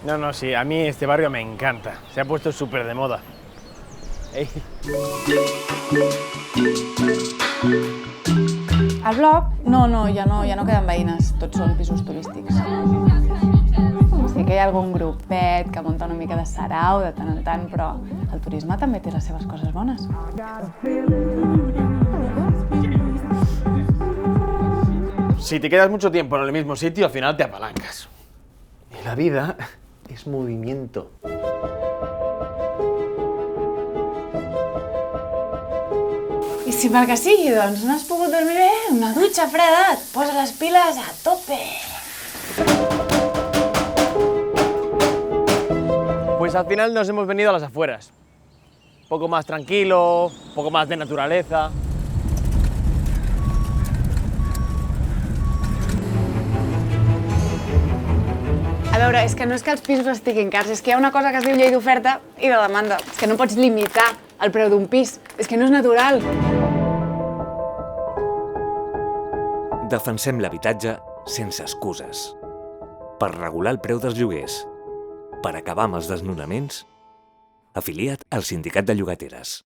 No, sí, a mí este barrio me encanta. Se ha puesto súper de moda. Ei. Al bloc? No, ja no queden veïnes, tots són pisos turístics. Sí que hi ha algun grupet que munta una mica de sarau de tant en tant, però el turisme també té les seves coses bones. Si te quedas mucho tiempo en el mismo sitio, al final te apalancas. Y la vida es movimiento. I si pel que sigui, doncs, no has pogut dormir bé, una dutxa freda et posa les piles a tope. Pues al final nos hemos venido a las afueras. Un poco más tranquilo, un poco más de naturaleza. A veure, és que no és que els pisos estiguin cars, és que hi ha una cosa que es diu llei d'oferta i de demanda. És que no pots limitar el preu d'un pis, és que no és natural. Defensem l'habitatge sense excuses. Per regular el preu dels lloguers. Per acabar amb els desnonaments. Afilia't al Sindicat de Llogateres.